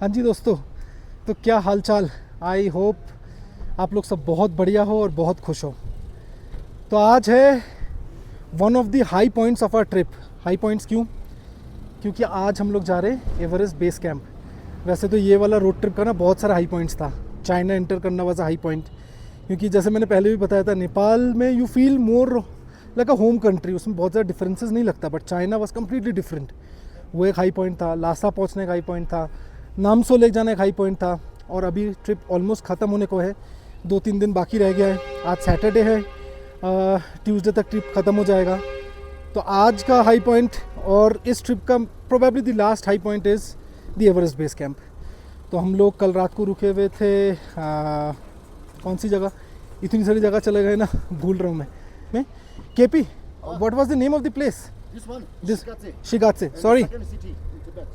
हाँ जी दोस्तों, तो क्या हाल चाल। आई होप आप लोग सब बहुत बढ़िया हो और बहुत खुश हो। तो आज है one of the high points of our trip. High points क्यों? क्योंकि आज हम लोग जा रहे हैं एवरेस्ट बेस कैंप। वैसे तो ये वाला रोड ट्रिप का ना बहुत सारा हाई पॉइंट्स था। चाइना एंटर करना वाज अ हाई पॉइंट, क्योंकि जैसे मैंने पहले भी बताया था, नेपाल में you feel more like a home country. उसमें बहुत ज़्यादा डिफरेंसेस नहीं लगता, but China was completely different. वो एक हाई पॉइंट था। लासा पहुंचने का हाई पॉइंट था। नामसो लेक जाना एक हाई पॉइंट था। और अभी ट्रिप ऑलमोस्ट ख़त्म होने को है, 2-3 दिन बाकी रह गया है। आज सैटरडे है, ट्यूसडे तक ट्रिप ख़त्म हो जाएगा। तो आज का हाई पॉइंट और इस ट्रिप का probably the last high point is the Everest base camp. तो हम लोग कल रात को रुके हुए थे कौन सी जगह, इतनी सारी जगह चले गए ना, भूल रहा हूँ मैं केपी। What was the name of the place? This Shigatse, sorry.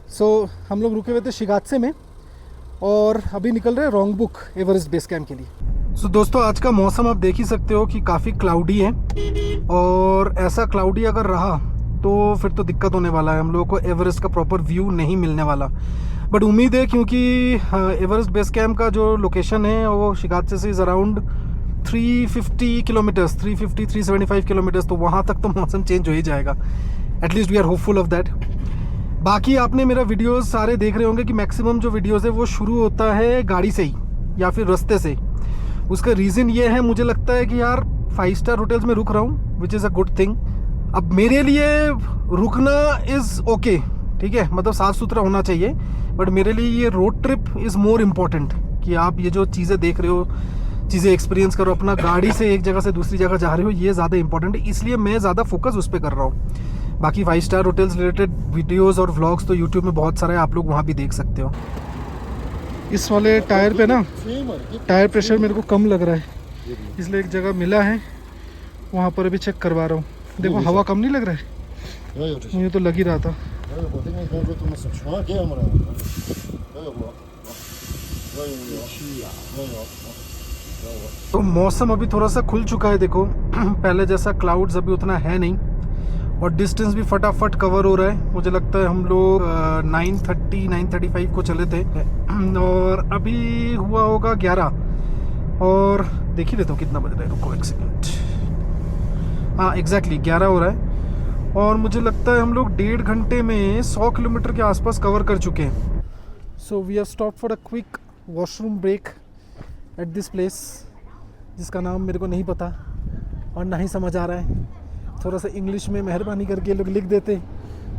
So हम लोग रुके हुए थे शिगात्से में और अभी निकल रहे हैं रोंगबुक एवरेस्ट बेस कैंप के लिए। सो दोस्तों, आज का मौसम आप देख ही सकते हो कि काफ़ी क्लाउडी है, और ऐसा क्लाउडी अगर रहा तो फिर तो दिक्कत होने वाला है। हम लोगों को एवरेस्ट का प्रॉपर व्यू नहीं मिलने वाला। बट उम्मीद है, क्योंकि एवरेस्ट बेस कैंप का जो लोकेशन है वो शिगात्से से इज़ अराउंड 350 किलोमीटर्स, 375 किलोमीटर्स। तो वहाँ तक तो मौसम चेंज हो ही जाएगा। At least we are hopeful of that. बाकी आपने मेरा वीडियोस सारे देख रहे होंगे कि मैक्सिमम जो वीडियोस है वो शुरू होता है गाड़ी से ही या फिर रास्ते से। उसका रीज़न ये है, मुझे लगता है कि यार 5 स्टार होटल्स में रुक रहा हूँ, which is a good thing. अब मेरे लिए रुकना इज़ ओके, ठीक है, मतलब साफ़ सुथरा होना चाहिए। बट मेरे लिए ये road trip is more important, कि आप ये जो चीज़ें देख रहे हो, चीज़ें एक्सपीरियंस करो, अपना गाड़ी से एक जगह से दूसरी जगह जा रहे हो, ये ज़्यादा इंपॉर्टेंट है। इसलिए मैं ज़्यादा फोकस उस पर कर रहा हूँ। बाकी 5 स्टार होटल्स रिलेटेड वीडियोस और व्लॉग्स तो यूट्यूब में बहुत सारे हैं, आप लोग वहाँ भी देख सकते हो। इस वाले टायर पे ना टायर प्रेशर मेरे को कम लग रहा है, इसलिए एक जगह मिला है, वहाँ पर अभी चेक करवा रहा हूँ। देखो हवा कम नहीं लग रहा है, मुझे तो लग ही रहा था। तो मौसम अभी थोड़ा सा खुल चुका है, देखो पहले जैसा क्लाउड्स अभी उतना है नहीं, और डिस्टेंस भी फटाफट कवर हो रहा है। मुझे लगता है हम लोग 9:35 को चले थे और अभी हुआ होगा 11, और देख ही लेता हूँ कितना बज रहा है। रुको एक सेकंड। हाँ, एग्जैक्टली 11 हो रहा है, और मुझे लगता है हम लोग 1.5 घंटे में 100 किलोमीटर के आसपास कवर कर चुके हैं। So we have stop for a quick washroom break at this place, जिसका नाम मेरे को नहीं पता और ना ही समझ आ रहा है। थोड़ा सा इंग्लिश में मेहरबानी करके लोग लिख देते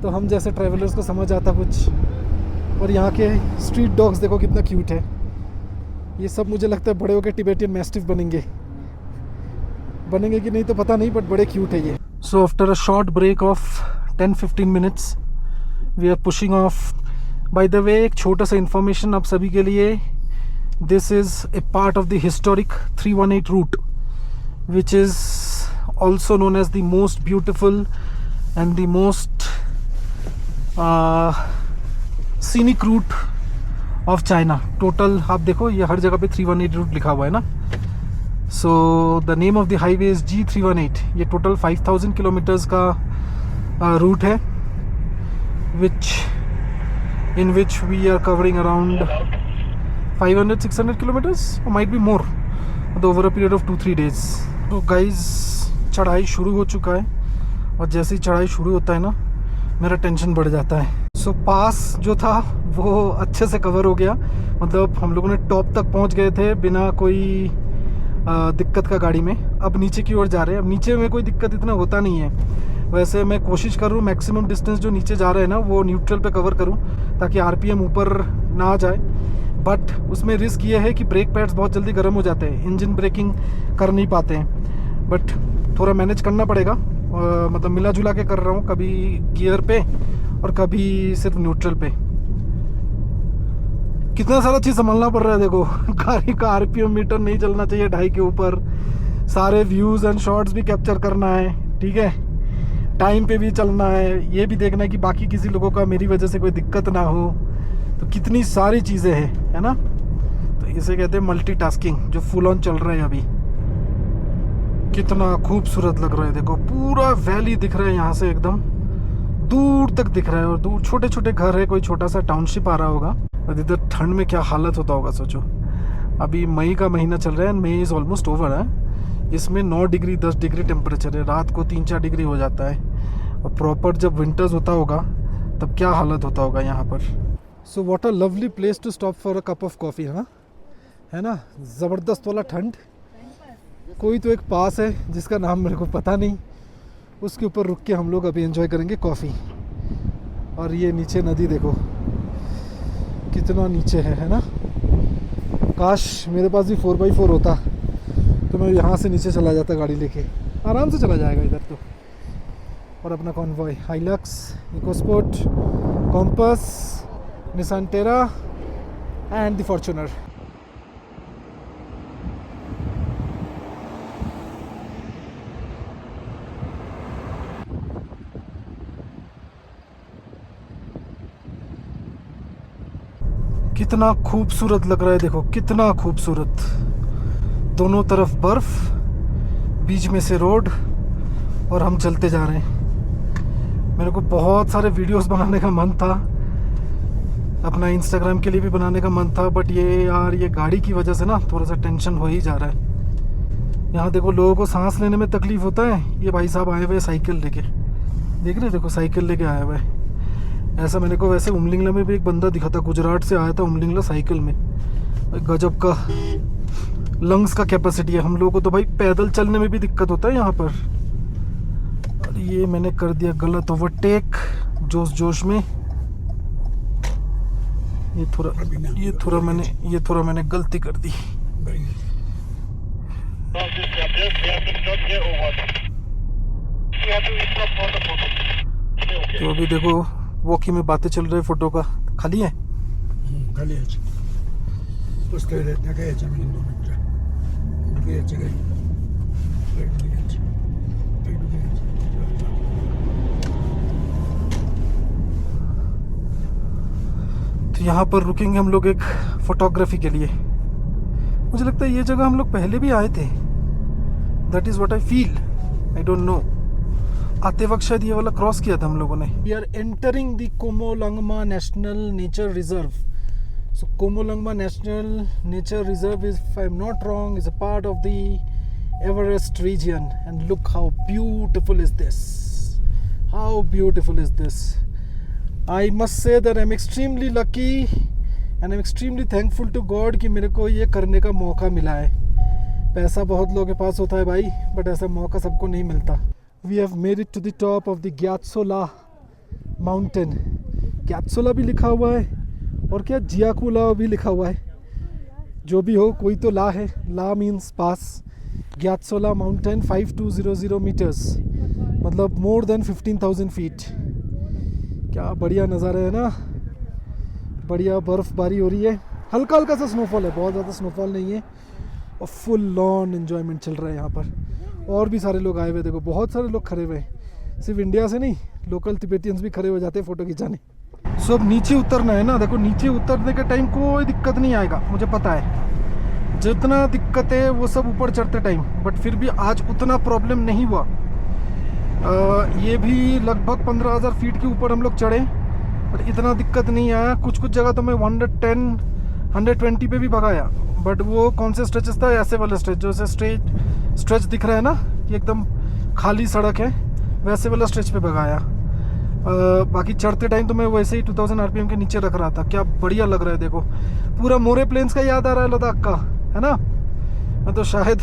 तो हम जैसे ट्रैवलर्स को समझ आता कुछ। और यहाँ के स्ट्रीट डॉग्स देखो कितना क्यूट है। ये सब मुझे लगता है बड़े होकर टिबेटियन मैस्टिफ बनेंगे कि नहीं तो पता नहीं, बट बड़े क्यूट है ये। So after a short break of 10-15 minutes we are pushing off. By the way, एक छोटा सा इन्फॉर्मेशन आप सभी के लिए, this is a part of the historic 318 route, which is also known as the most beautiful and the most scenic route of China. Total आप देखो ये हर जगह पे 318 रूट लिखा हुआ है ना। So the name of the highway is G318. ये टोटल 5000 किलोमीटर्स का रूट है, in which we are covering around 500-600 kilometers or might be more over a period of 2-3 days. So guys, चढ़ाई शुरू हो चुका है, और जैसे ही चढ़ाई शुरू होता है ना, मेरा टेंशन बढ़ जाता है। सो पास जो था वो अच्छे से कवर हो गया, मतलब हम लोगों ने टॉप तक पहुंच गए थे बिना कोई दिक्कत का गाड़ी में। अब नीचे की ओर जा रहे हैं। अब नीचे में कोई दिक्कत इतना होता नहीं है। वैसे मैं कोशिश कर रहा हूँ मैक्सिमम डिस्टेंस जो नीचे जा रहे हैं ना वो न्यूट्रल पे कवर करूँ, ताकि आरपीएम ऊपर ना आ जाए। बट उसमें रिस्क ये है कि ब्रेक पैड्स बहुत जल्दी गर्म हो जाते हैं, इंजन ब्रेकिंग कर नहीं पाते हैं। बट थोड़ा मैनेज करना पड़ेगा, मतलब मिला जुला के कर रहा हूँ, कभी गियर पे और कभी सिर्फ न्यूट्रल पे। कितना सारा चीज़ संभालना पड़ रहा है। देखो गाड़ी का आरपीएम मीटर नहीं चलना चाहिए 2.5 के ऊपर, सारे व्यूज़ एंड शॉट्स भी कैप्चर करना है, ठीक है, टाइम पे भी चलना है, ये भी देखना है कि बाकी किसी लोगों का मेरी वजह से कोई दिक्कत ना हो। तो कितनी सारी चीज़ें हैं, है ना। तो इसे कहते हैं मल्टीटास्किंग, जो फुल ऑन चल रहा है अभी। कितना खूबसूरत लग रहा है, देखो पूरा वैली दिख रहा है यहाँ से, एकदम दूर तक दिख रहा है, और दूर छोटे छोटे घर है, कोई छोटा सा टाउनशिप आ रहा होगा। और इधर ठंड में क्या हालत होता होगा सोचो। अभी मई का महीना चल रहा है, मई इज़ ऑलमोस्ट ओवर है। इसमें 9 डिग्री 10 डिग्री टेम्परेचर है, रात को 3-4 डिग्री हो जाता है। और प्रॉपर जब विंटर्स होता होगा तब क्या हालत होता होगा यहाँ पर। So what a lovely place to stop for a cup of coffee, हाँ है ना। ज़बरदस्त वाला ठंड। कोई तो एक पास है जिसका नाम मेरे को पता नहीं, उसके ऊपर रुक के हम लोग अभी एंजॉय करेंगे कॉफ़ी। और ये नीचे नदी देखो कितना नीचे है ना। काश मेरे पास भी 4x4 होता तो मैं यहाँ से नीचे चला जाता, गाड़ी लेके आराम से चला जाएगा इधर तो। और अपना convoy Hilux, EcoSport, Compass, Nissan Terra and the Fortuner. कितना खूबसूरत लग रहा है देखो, कितना खूबसूरत। दोनों तरफ बर्फ, बीच में से रोड, और हम चलते जा रहे हैं। मेरे को बहुत सारे वीडियोस बनाने का मन था, अपना इंस्टाग्राम के लिए भी बनाने का मन था, बट ये गाड़ी की वजह से ना थोड़ा सा टेंशन हो ही जा रहा है। यहाँ देखो लोगों को सांस लेने में तकलीफ होता है। ये भाई साहब आए हुए साइकिल लेके, देख रहे देखो साइकिल लेके आया हुआ है। ऐसा मेरे को वैसे उमलिंगला में भी एक बंदा दिखा था, गुजरात से आया था उमलिंगला साइकिल में। गजब का लंग्स का कैपेसिटी है। हम लोगों को तो भाई पैदल चलने में भी दिक्कत होता है यहाँ पर। और ये मैंने कर दिया गलत ओवरटेक जोश में। ये थोड़ा मैंने गलती कर दी। तो अभी देखो वॉकी में बातें चल रही, फोटो का खाली है। खाली है। तो यहाँ पर रुकेंगे हम लोग एक फोटोग्राफी के लिए। मुझे लगता है ये जगह हम लोग पहले भी आए थे। That is what I feel, I don't know. आते वक्त शायद ये वाला क्रॉस किया था हम लोगों ने। We are entering the Qomolangma national nature reserve. So Qomolangma national nature reserve is, if I am not wrong, is a part of the Everest region. And look how beautiful is this, how beautiful is this. I must say that I am extremely lucky and I am extremely thankful to God कि मेरे को ये करने का मौका मिला है। पैसा बहुत लोगों के पास होता है भाई, बट ऐसा मौका सबको नहीं मिलता। We have made it to the top of the Gyatsola mountain. Gyatsola भी लिखा हुआ है और क्या जियाकुला भी लिखा हुआ है। जो भी हो, कोई तो ला है। ला मीन्स पास। Gyatsola mountain 5200 meters, मतलब more than 15,000 feet। क्या बढ़िया नज़ारा है ना, बढ़िया बर्फ़बारी हो रही है। हल्का हल्का सा स्नोफॉल है, बहुत ज़्यादा स्नोफॉल नहीं है। और फुल ऑन एन्जॉयमेंट चल रहा है यहाँ पर। और भी सारे लोग आए हुए, देखो बहुत सारे लोग खड़े हुए हैं। सिर्फ इंडिया से नहीं, लोकल तिब्बतियंस भी खड़े हो जाते हैं फ़ोटो खिंचाने। सो अब नीचे उतरना है ना। देखो नीचे उतरने के टाइम कोई दिक्कत नहीं आएगा, मुझे पता है। जितना दिक्कत है वो सब ऊपर चढ़ते टाइम, बट फिर भी आज उतना प्रॉब्लम नहीं हुआ। ये भी लगभग 15,000 फीट के ऊपर हम लोग चढ़े, बट इतना दिक्कत नहीं आया। कुछ जगह तो मैं 110 120 पे भी भगाया, बट वो कौन से स्ट्रेचेस था, ऐसे वाले स्ट्रेच जो स्ट्रेच दिख रहा है ना कि एकदम खाली सड़क है, वैसे वाला स्ट्रेच पे भगाया। बाकी चढ़ते टाइम तो मैं वैसे ही 2000 RPM के नीचे रख रहा था। क्या बढ़िया लग रहा है देखो, पूरा मोरे प्लेन्स का याद आ रहा है लद्दाख का, है ना। मैं तो शायद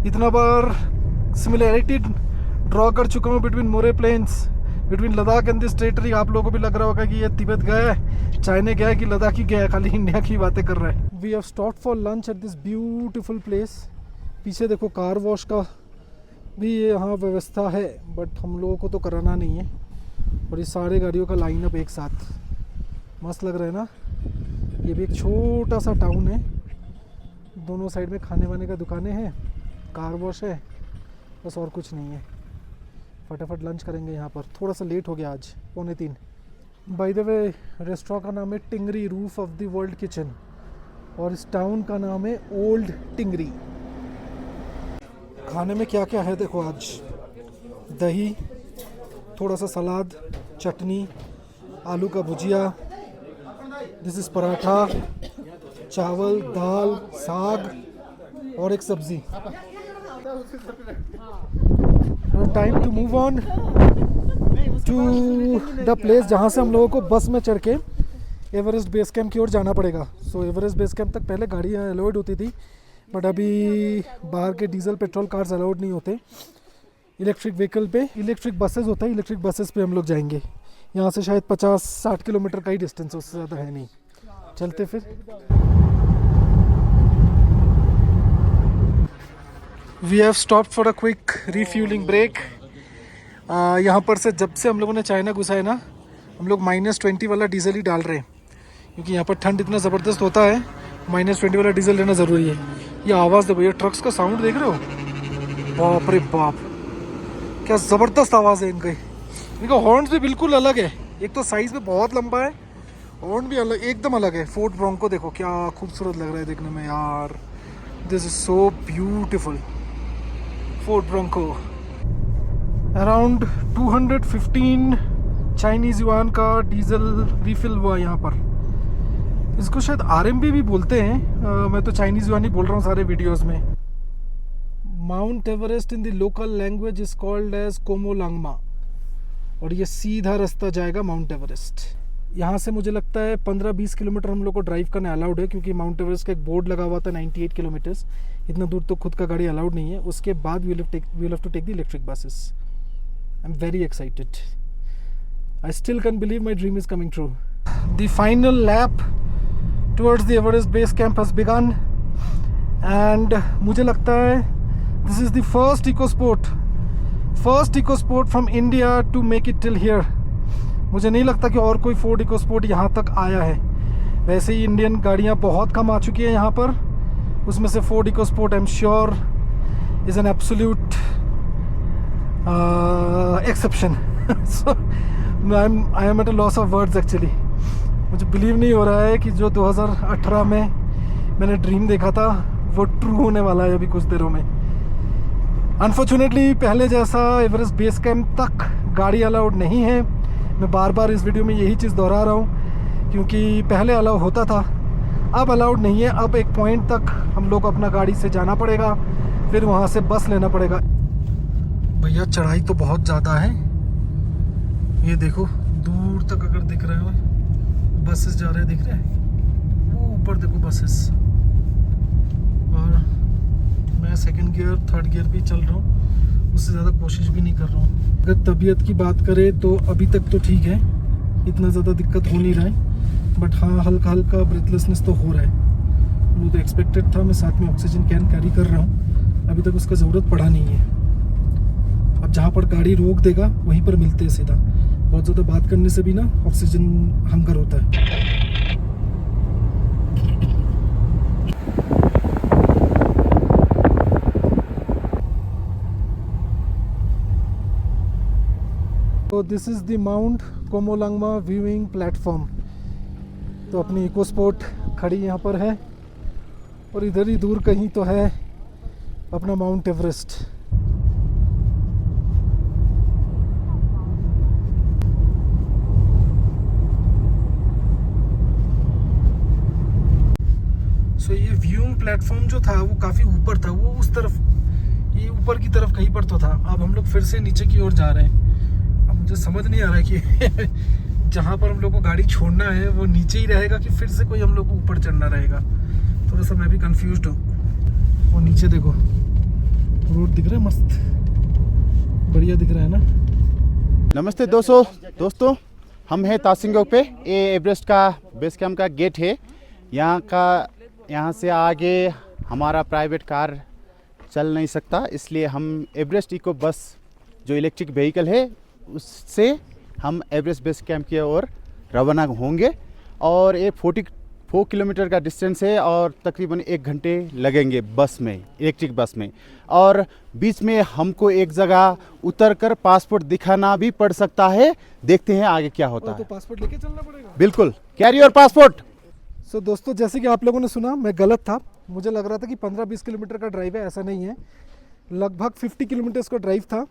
इतना बार सिमिलैरिटी ड्रॉ कर चुका हूँ between More plains, between Ladakh and this territory. आप लोगों को भी लग रहा होगा कि ये तिब्बत गया है, चाइना गया है कि लद्दाख ही गया है, खाली इंडिया की बातें कर रहा है। We have stopped for lunch at this beautiful place. पीछे देखो कार वॉश का भी यहाँ व्यवस्था है, बट हम लोगों को तो कराना नहीं है। और ये सारे गाड़ियों का लाइनअप एक साथ, मस्त लग रहा है ना। ये भी एक छोटा सा टाउन है, दोनों साइड में खाने वाने का दुकानें हैं, कार वॉश है, बस और कुछ नहीं है। फटाफट लंच करेंगे यहाँ पर। थोड़ा सा लेट हो गया आज, 2:45। बाय द वे रेस्टोरेंट का नाम है Tingri, roof of the world kitchen, और इस टाउन का नाम है ओल्ड टिंगरी। खाने में क्या क्या है देखो आज, दही, थोड़ा सा सलाद, चटनी, आलू का भुजिया, दिस इज पराठा, चावल, दाल, साग और एक सब्जी। Time to move on to the place जहाँ से हम लोगों को बस में चढ़ के एवरेस्ट बेस कैंप की ओर जाना पड़ेगा। सो एवरेस्ट बेस कैंप तक पहले गाड़ियाँ अलाउड होती थी, बट अभी बाहर के डीजल पेट्रोल कार्स अलाउड नहीं होते। इलेक्ट्रिक व्हीकल पे इलेक्ट्रिक बसेस होता है, इलेक्ट्रिक बसेस पे हम लोग जाएंगे। यहाँ से शायद 50-60 किलोमीटर का ही डिस्टेंस, उससे ज़्यादा है नहीं। चलते फिर। We have stopped for a quick refuelling break. यहाँ पर से जब से हम लोगों ने चाइना घुसा है ना, हम लोग -20 वाला डीजल ही डाल रहे हैं, क्योंकि यहाँ पर ठंड इतना ज़बरदस्त होता है, -20 वाला डीजल लेना ज़रूरी है। ये आवाज़ देखो, ये ट्रक्स का साउंड देख रहे हो, बाप रे बाप, क्या ज़बरदस्त आवाज़ है इनका। इनका हॉर्न्स भी बिल्कुल अलग है, एक तो साइज़ में बहुत लंबा है, हॉर्न भी अलग, एकदम अलग है। फोर्ड ब्रोंको देखो क्या खूबसूरत लग रहा है देखने में यार, this is so beautiful. Ford Bronco around 215 Chinese yuan का डीजल रिफिल हुआ यहाँ पर। इसको शायद RMB भी बोलते हैं, मैं तो चाइनीज़ युआन ही बोल रहा हूँ सारे वीडियोस में। Mount Everest in the local language is called as Qomolangma, और ये सीधा रास्ता जाएगा माउंट एवरेस्ट। यहाँ से मुझे लगता है 15-20 किलोमीटर हम लोग को ड्राइव करना अलाउड है, क्योंकि माउंट एवरेस्ट का एक बोर्ड लगा हुआ था 98 किलोमीटर्स। इतना दूर तो खुद का गाड़ी अलाउड नहीं है। उसके बाद we have to take the electric buses. I am very excited. I still can believe my dream is coming true. The final lap towards the Everest base camp has begun, and मुझे लगता है this is the first EcoSport from India to make it till here. मुझे नहीं लगता कि और कोई Ford eco sport यहाँ तक आया है। वैसे ही इंडियन गाड़ियाँ बहुत कम आ चुकी हैं यहाँ पर, उसमें से Ford EcoSport I am sure is an absolute exception. I am at a loss of words actually. मुझे बिलीव नहीं हो रहा है कि जो 2018 में मैंने ड्रीम देखा था वो ट्रू होने वाला है अभी कुछ देरों में। अनफॉर्चुनेटली पहले जैसा एवरेस्ट बेस कैंप तक गाड़ी अलाउड नहीं है। मैं बार बार इस वीडियो में यही चीज़ दोहरा रहा हूँ, क्योंकि पहले अलाउ होता था, अब अलाउड नहीं है। अब एक पॉइंट तक हम लोग को अपना गाड़ी से जाना पड़ेगा, फिर वहाँ से बस लेना पड़ेगा। भैया चढ़ाई तो बहुत ज़्यादा है, ये देखो दूर तक अगर दिख रहे हो बसेस जा रहे हैं, दिख रहे हैं वो ऊपर देखो बसेस। और मैं सेकंड गियर थर्ड गियर भी चल रहा हूँ, उससे ज़्यादा कोशिश भी नहीं कर रहा हूँ। अगर तबीयत की बात करें तो अभी तक तो ठीक है, इतना ज़्यादा दिक्कत हो नहीं रहा है, बट हाँ हल्का हल्का ब्रेथलेसनेस तो हो रहा है। वो तो एक्सपेक्टेड था। मैं साथ में ऑक्सीजन कैन कैरी कर रहा हूँ, अभी तक उसका ज़रूरत पड़ा नहीं है। अब जहाँ पर गाड़ी रोक देगा वहीं पर मिलते हैं सीधा। बहुत ज़्यादा बात करने से भी ना ऑक्सीजन हंगर होता है। तो this is the mount Qomolangma viewing platform. तो अपनी इको स्पोर्ट खड़ी यहाँ पर है, और इधर ही दूर कहीं तो है अपना माउंट एवरेस्ट। सो ये व्यूइंग प्लेटफॉर्म जो था वो काफ़ी ऊपर था, वो उस तरफ, ये ऊपर की तरफ कहीं पर तो था। अब हम लोग फिर से नीचे की ओर जा रहे हैं। अब मुझे समझ नहीं आ रहा है कि जहाँ पर हम लोग को गाड़ी छोड़ना है वो नीचे ही रहेगा कि फिर से कोई हम लोग को ऊपर चढ़ना रहेगा। थोड़ा सा मैं भी कंफ्यूज्ड हूँ। वो नीचे देखो रोड दिख रहा है, मस्त बढ़िया दिख रहा है ना। नमस्ते दोस्तों, हम हैं तासिंगोक पे। ये एवरेस्ट का बेस कैंप का गेट है। यहाँ से आगे हमारा प्राइवेट कार चल नहीं सकता, इसलिए हम एवरेस्ट इको बस जो इलेक्ट्रिक व्हीकल है उससे हम एवरेस्ट बेस कैंप की ओर रवाना होंगे। और ये 44 किलोमीटर का डिस्टेंस है, और तकरीबन 1 घंटे लगेंगे बस में, इलेक्ट्रिक बस में। और बीच में हमको एक जगह उतरकर पासपोर्ट दिखाना भी पड़ सकता है। देखते हैं आगे क्या होता है। तो पासपोर्ट लेके चलना पड़ेगा। बिल्कुल, कैरी योर पासपोर्ट। सो दोस्तों, जैसे कि आप लोगों ने सुना, मैं गलत था। मुझे लग रहा था कि 15-20 किलोमीटर का ड्राइव है, ऐसा नहीं है। लगभग 50 किलोमीटर्स का ड्राइव था।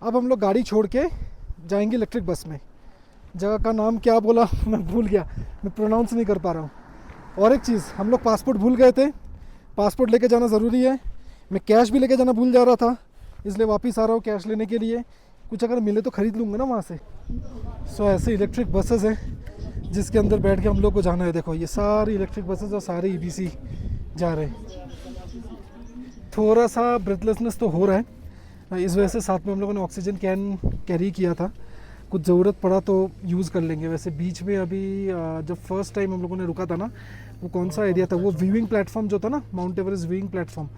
अब हम लोग गाड़ी छोड़ के जाएंगे इलेक्ट्रिक बस में। जगह का नाम क्या बोला मैं भूल गया, मैं प्रोनाउंस नहीं कर पा रहा हूँ। और एक चीज़, हम लोग पासपोर्ट भूल गए थे, पासपोर्ट लेके जाना ज़रूरी है। मैं कैश भी लेके जाना भूल जा रहा था, इसलिए वापस आ रहा हूँ कैश लेने के लिए। कुछ अगर मिले तो ख़रीद लूँगा ना वहाँ से। सो ऐसे इलेक्ट्रिक बसेस हैं जिसके अंदर बैठ के हम लोग को जाना है। देखो ये सारी इलेक्ट्रिक बसेस और सारे EBC जा रहे हैं। थोड़ा सा ब्रेथलेसनेस तो हो रहा है, इस वजह से साथ में हम लोगों ने ऑक्सीजन कैन कैरी किया था, कुछ ज़रूरत पड़ा तो यूज़ कर लेंगे। वैसे बीच में अभी जब फर्स्ट टाइम हम लोगों ने रुका था ना, वो कौन सा एरिया था, वो व्यूइंग प्लेटफॉर्म जो था ना, माउंट एवरेस्ट व्यूइंग प्लेटफॉर्म,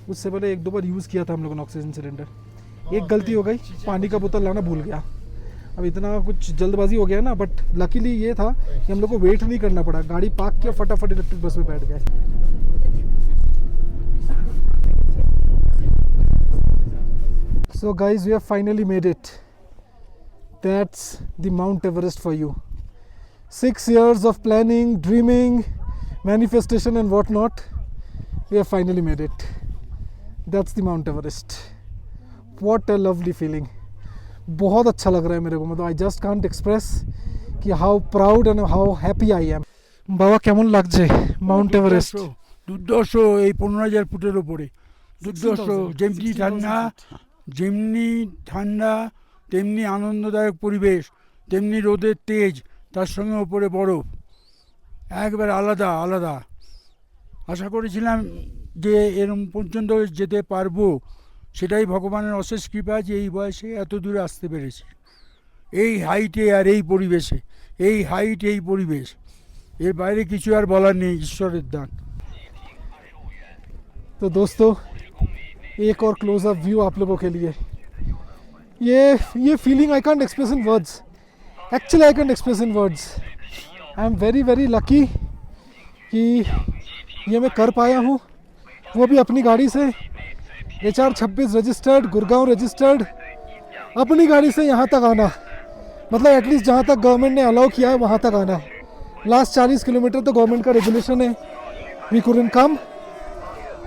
उससे पहले 1-2 बार यूज़ किया था हम लोगों ने ऑक्सीजन सिलेंडर। एक गलती हो गई, पानी का बोतल लाना भूल गया। अब इतना कुछ जल्दबाजी हो गया ना, बट लकीली ये था कि हम लोग को वेट नहीं करना पड़ा, गाड़ी पार्क किया, फटाफट इलेक्ट्रिक बस में बैठ गए। So guys, we have finally made it. That's the Mount Everest for you. 6 years of planning, dreaming, manifestation and whatnot. We have finally made it. That's the Mount Everest. What a lovely feeling. बहुत अच्छा लग रहा है मेरे को, मतलब I just can't express कि how proud and how happy I am. বাবা কেমন লাগছে মাউন্ট এভারেস্ট? দুর্দর্শ, এই 15,000 ফুটের ওপরে দুর্দর্শ। যেমনি ঠান্ডা তেমনি আনন্দদায়ক পরিবেশ, তেমনি রোদের তেজ, তার সঙ্গে ওপরে বরফ, একবার আলাদা আলাদা। আশা করেছিলাম যে এরম পর্যন্ত যেতে পারবো, সেটাই ভগবানের অশেষ কৃপা যে এই বয়সে এত দূরে আসতে পেরেছি, এই হাইটে আর এই পরিবেশে। এই হাইট, এই পরিবেশ, এর বাইরে কিছু আর বলার নেই, ঈশ্বরের দান। तो दोस्तों एक और क्लोजअप व्यू आप लोगों के लिए। ये feeling I can't express in words, actually I can't express in words. I am very very lucky कि ये मैं कर पाया हूँ, वो भी अपनी गाड़ी से। HR26 रजिस्टर्ड, गुड़गांव रजिस्टर्ड, अपनी गाड़ी से यहाँ तक आना, मतलब एटलीस्ट जहाँ तक गवर्नमेंट ने अलाउ किया है वहाँ तक आना। लास्ट 40 किलोमीटर तो गवर्नमेंट का रेगुलेशन है, we couldn't come,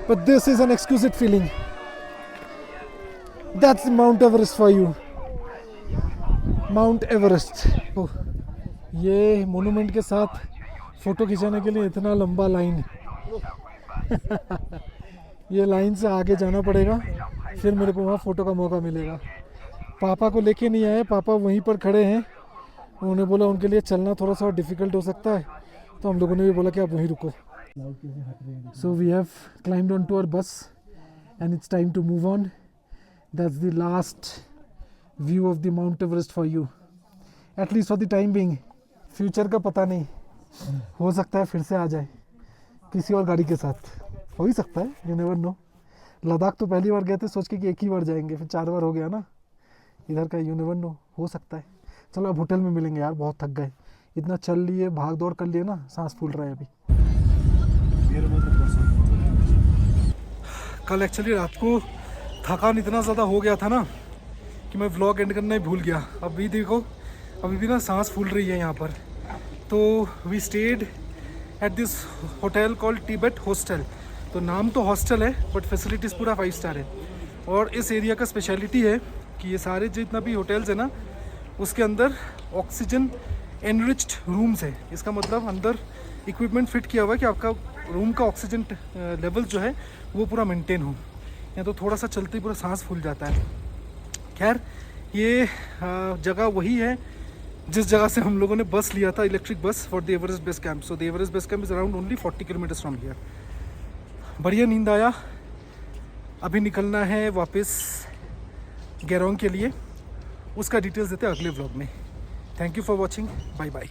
but this is an exquisite feeling. That's Mount Everest for you. Mount Everest. Oh, ये मोनूमेंट के साथ फ़ोटो खिंचाने के लिए इतना लंबा लाइन ये लाइन से आगे जाना पड़ेगा, फिर मेरे को वहाँ फ़ोटो का मौका मिलेगा। पापा को लेके नहीं आए, पापा वहीं पर खड़े हैं। उन्होंने बोला उनके लिए चलना थोड़ा सा डिफ़िकल्ट हो सकता है, तो हम लोगों ने भी बोला कि आप वहीं रुको। So we have climbed onto our bus and it's time to move on. That's the last view of the Mount Everest for you. At least for the time being. Future का पता नहीं, हो सकता है फिर से आ जाए किसी और गाड़ी के साथ, हो ही सकता है, यू नेवर नो। लद्दाख तो पहली बार गए थे सोच के कि एक ही बार जाएंगे, फिर 4 बार हो गया ना, इधर का यू नेवर नो, हो सकता है। चलो अब होटल में मिलेंगे यार, बहुत थक गए, इतना चल लिए, भाग दौड़ कर लिए ना, सांस फूल रहा है अभी। कल एक्चुअली रात को थकान इतना ज़्यादा हो गया था ना कि मैं व्लॉग एंड करना ही भूल गया। अभी देखो अभी भी ना सांस फूल रही है यहाँ पर। तो we stayed at this hotel called Tibet Hostel. तो नाम तो हॉस्टल है बट फैसिलिटीज़ पूरा 5 स्टार है। और इस एरिया का स्पेशलिटी है कि ये सारे जितना भी होटल्स है ना, उसके अंदर ऑक्सीजन एनरिच्ड रूम्स है। इसका मतलब अंदर इक्विपमेंट फिट किया हुआ है कि आपका रूम का ऑक्सीजन लेवल जो है वो पूरा मेंटेन हो। या तो थोड़ा सा चलते ही पूरा सांस फूल जाता है। खैर ये जगह वही है जिस जगह से हम लोगों ने बस लिया था, electric bus for the Everest base camp. So the Everest base camp is around only 40 kilometres from here. बढ़िया नींद आया। अभी निकलना है वापस गेरोंग के लिए, उसका डिटेल्स देते हैं अगले व्लॉग में। Thank you for watching, bye bye.